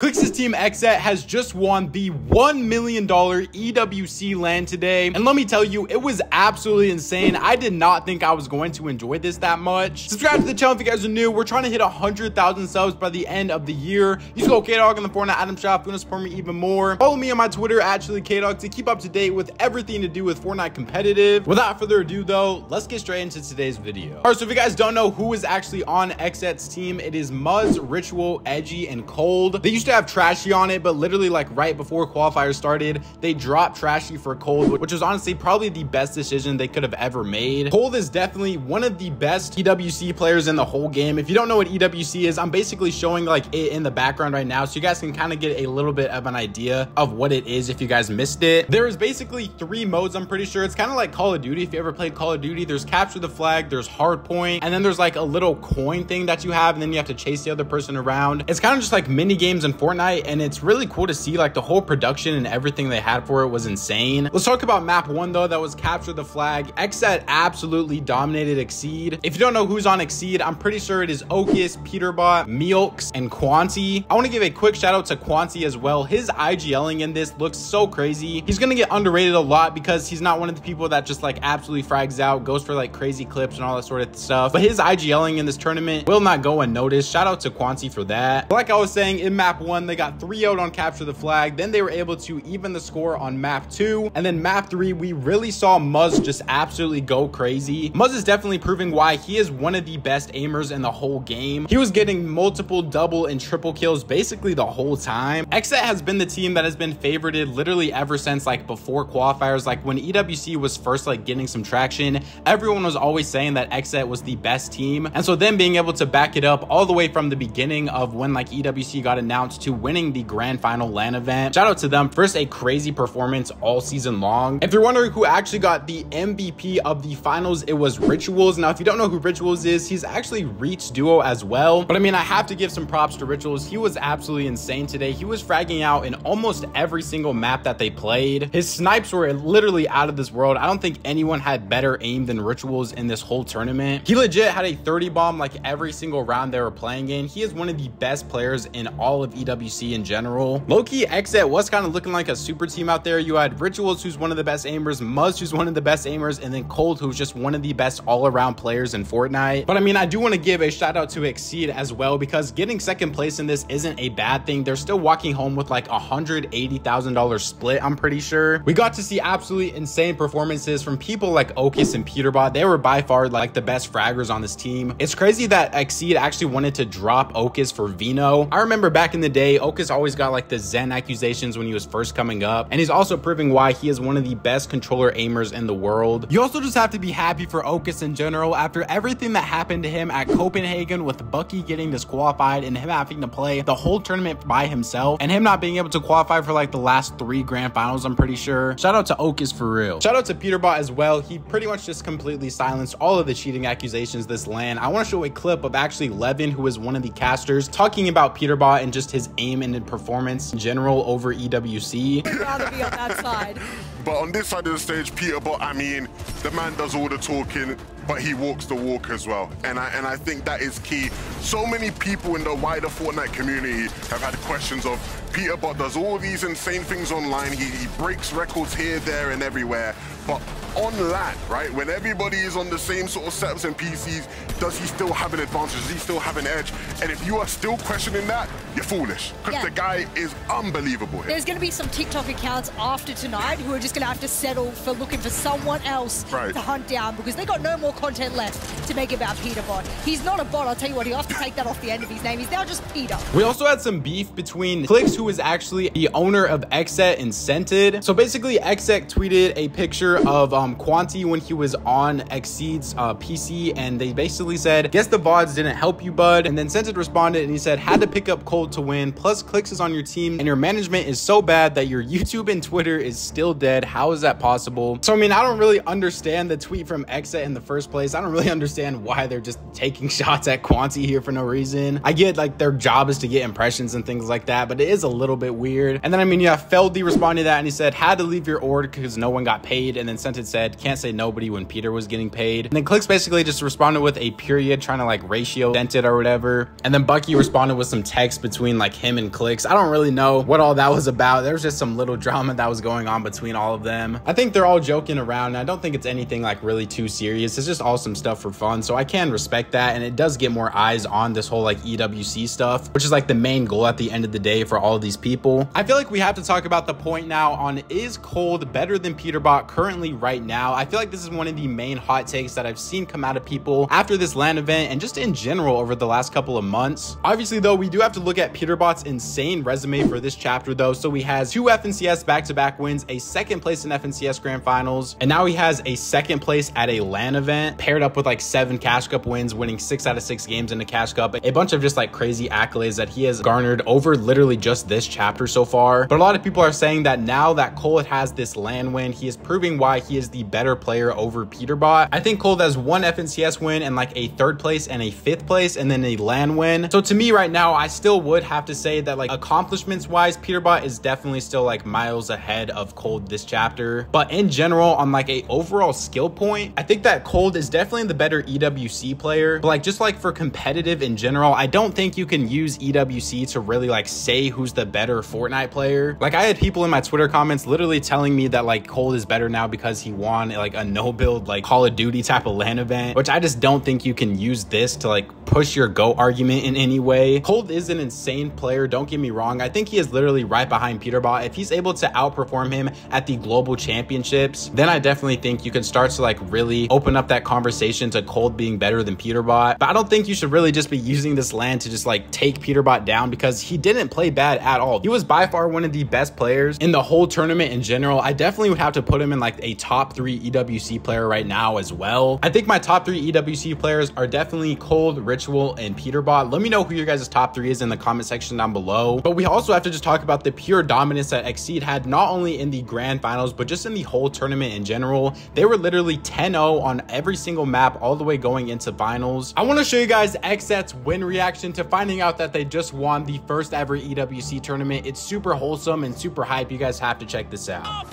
Clix's team XSET has just won the $1 million EWC LAN today, and let me tell you, it was absolutely insane. I did not think I was going to enjoy this that much. Subscribe to the channel if you guys are new. We're trying to hit 100,000 subs by the end of the year. Use code KDog in the Fortnite item shop if you want to support me even more. Follow me on my Twitter at KDog to keep up to date with everything to do with Fortnite competitive. Without further ado though, let's get straight into today's video. All right, so if you guys don't know who is actually on XSET's team, it is Muzz, Ritual, Edgy, and Cold. They used to have Trashy on it, but literally like right before qualifiers started, they dropped Trashy for Cold, which was honestly probably the best decision they could have ever made. Cold is definitely one of the best EWC players in the whole game. If you don't know what EWC is, I'm basically showing like it in the background right now, so you guys can kind of get a little bit of an idea of what it is if you guys missed it. There is basically 3 modes, I'm pretty sure. It's kind of like Call of Duty. If you ever played Call of Duty, there's Capture the Flag, there's Hardpoint, and then there's like a little coin thing that you have, and then you have to chase the other person around. It's kind of just like mini games in Fortnite, and it's really cool to see. Like the whole production and everything they had for it was insane. Let's talk about map 1 though. That was Capture the Flag. XSET absolutely dominated XSET. If you don't know who's on XSET, I'm pretty sure it is Ocus, Peterbot, Mealx, and Quanti. I want to give a quick shout out to Quanti as well. His IGLing in this looks so crazy. He's gonna get underrated a lot because he's not one of the people that just like absolutely frags out, goes for like crazy clips and all that sort of stuff, but his IGLing in this tournament will not go unnoticed. Shout out to Quanti for that. Like I was saying, in map 1 they got 3-0 on Capture the Flag, then they were able to even the score on map 2, and then map 3 we really saw Muzz just absolutely go crazy. Muzz is definitely proving why he is one of the best aimers in the whole game. He was getting multiple double and triple kills basically the whole time. XSET has been the team that has been favorited literally ever since like before qualifiers. Like when EWC was first like getting some traction, everyone was always saying that XSET was the best team, and so them being able to back it up all the way from the beginning of when like EWC got announced to winning the grand final LAN event, shout out to them. First, a crazy performance all season long. If you're wondering who actually got the MVP of the finals, it was Rituals. Now if you don't know who Rituals is, he's actually Reach duo as well, but I mean I have to give some props to Rituals. He was absolutely insane today. He was fragging out in almost every single map that they played. His snipes were literally out of this world. I don't think anyone had better aim than Rituals in this whole tournament. He legit had a 30 bomb like every single round they were playing in. He is one of the best players in all of EWC in general. Low-key, XSET was kind of looking like a super team out there. You had Rituals, who's one of the best aimers, Muzz, who's one of the best aimers, and then Cold, who's just one of the best all-around players in Fortnite. But I mean, I do want to give a shout out to XSET as well, because getting second place in this isn't a bad thing. They're still walking home with like $180,000 split, I'm pretty sure. We got to see absolutely insane performances from people like Ocus and Peterbot. They were by far like the best fraggers on this team. It's crazy that XSET actually wanted to drop Ocus for Vino. I remember back in the day, Ocus always got like the Zen accusations when he was first coming up, and he's also proving why he is one of the best controller aimers in the world. You also just have to be happy for Ocus in general after everything that happened to him at Copenhagen, with Bucky getting disqualified and him having to play the whole tournament by himself, and him not being able to qualify for like the last 3 grand finals, I'm pretty sure. Shout out to Ocus for real. Shout out to Peterbot as well. He pretty much just completely silenced all of the cheating accusations this LAN. I want to show a clip of actually Levin, who is one of the casters, talking about Peterbot and just his aim and performance in general over EWC. I'd rather be on that side. But on this side of the stage, Peterbot, I mean, the man does all the talking, but he walks the walk as well. And I think that is key. So many people in the wider Fortnite community have had questions of Peterbot does all these insane things online. He breaks records here, there, and everywhere. But on LAN, right, when everybody is on the same sort of setups and PCs, does he still have an advantage? Does he still have an edge? And if you are still questioning that, you're foolish, because the guy is unbelievable here. There's going to be some TikTok accounts after tonight who are just going to have to settle for looking for someone else to hunt down, because they got no more content left to make about Peterbot. He's not a bot, I'll tell you what, he'll have to take that off the end of his name. He's now just Peter. We also had some beef between Clix, who is actually the owner of XSET and Scented. So basically, XSET tweeted a picture of Quanti when he was on XSET's PC, and they basically said, guess the VODs didn't help you, bud. And then Scented responded and he said, had to pick up Cold to win, plus Clix is on your team and your management is so bad that your YouTube and Twitter is still dead. How is that possible? So I mean, I don't really understand the tweet from XSET in the first place. I don't really understand why they're just taking shots at Quanti here for no reason. I get like their job is to get impressions and things like that, but it is a little bit weird. And then I mean, yeah, Feldy responded to that and he said, had to leave your org because no one got paid. And then Scented said, can't say nobody when Peter was getting paid. And then Clix basically just responded with a period trying to like ratio dent it or whatever. And then Bucky responded with some text between like him and Clix. I don't really know what all that was about. There was just some little drama that was going on between all of them. I think they're all joking around, and I don't think it's anything like really too serious. It's just all some stuff for fun. So I can respect that, and it does get more eyes on this whole like EWC stuff, which is like the main goal at the end of the day for all of these people. I feel like we have to talk about the point now on, is Cold better than Peterbot currently right now? I feel like this is one of the main hot takes that I've seen come out of people after this LAN event and just in general over the last couple of months. Obviously though, we do have to look at Peterbot's insane resume for this chapter though. So he has 2 FNCS back-to-back wins, a 2nd place in FNCS Grand Finals, and now he has a 2nd place at a LAN event paired up with like 7 Cash Cup wins, winning 6 out of 6 games in the Cash Cup. A bunch of just like crazy accolades that he has garnered over literally just this chapter so far. But a lot of people are saying that now that Cole has this LAN win, he is proving why he is the better player over Peterbot. I think Cole has 1 FNCS win and like a 3rd place and a 5th place and then a LAN win. So to me right now, I still would have to say that like accomplishments wise, Peterbot is definitely still like miles ahead of Cold this chapter. But in general, on like a overall skill point, I think that Cold is definitely the better EWC player. But like just like for competitive in general, I don't think you can use EWC to really like say who's the better Fortnite player. Like I had people in my Twitter comments literally telling me that like Cold is better now because he won like a no build like Call of Duty type of LAN event, which I just don't think you can use this to like push your GOAT argument in any way. Cold is an insane player, don't get me wrong. I think he is literally right behind Peterbot. If he's able to outperform him at the global championships, then I definitely think you can start to like really open up that conversation to Cold being better than Peterbot. But I don't think you should really just be using this LAN to just like take Peterbot down, because he didn't play bad at all. He was by far one of the best players in the whole tournament in general. I definitely would have to put him in like a top 3 EWC player right now as well. I think my top 3 EWC players are definitely Cold, Ritual, and Peterbot. Let me know who your guys' top 3 is in the comment section down below. But we also have to just talk about the pure dominance that XSET had, not only in the grand finals, but just in the whole tournament in general. They were literally 10-0 on every single map all the way going into finals. I want to show you guys XSET's win reaction to finding out that they just won the first ever EWC tournament. It's super wholesome and super hype. You guys have to check this out.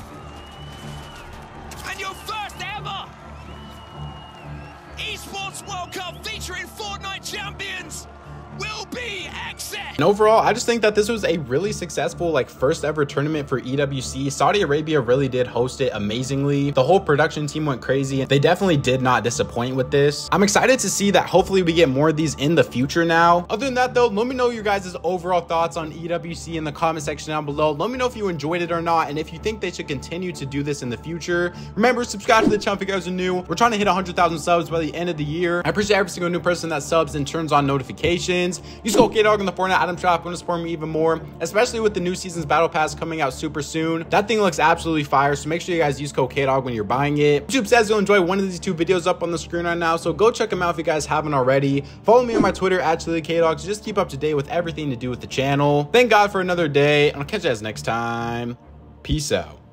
And your first ever Esports World Cup featuring Fortnite champions will be XSET. And overall, I just think that this was a really successful like first ever tournament for EWC. Saudi Arabia really did host it amazingly. The whole production team went crazy. They definitely did not disappoint with this. I'm excited to see that hopefully we get more of these in the future now. Other than that though, let me know your guys' overall thoughts on EWC in the comment section down below. Let me know if you enjoyed it or not, and if you think they should continue to do this in the future. Remember, subscribe to the channel if you guys are new. We're trying to hit 100,000 subs by the end of the year. I appreciate every single new person that subs and turns on notifications. Use code KDog in the Fortnite item shop. Going to support me even more, especially with the new season's battle pass coming out super soon. That thing looks absolutely fire, so make sure you guys use code KDog when you're buying it. YouTube says you'll enjoy one of these 2 videos up on the screen right now, so go check them out if you guys haven't already. Follow me on my Twitter at KDog to just keep up to date with everything to do with the channel. Thank God for another day, and I'll catch you guys next time. Peace out.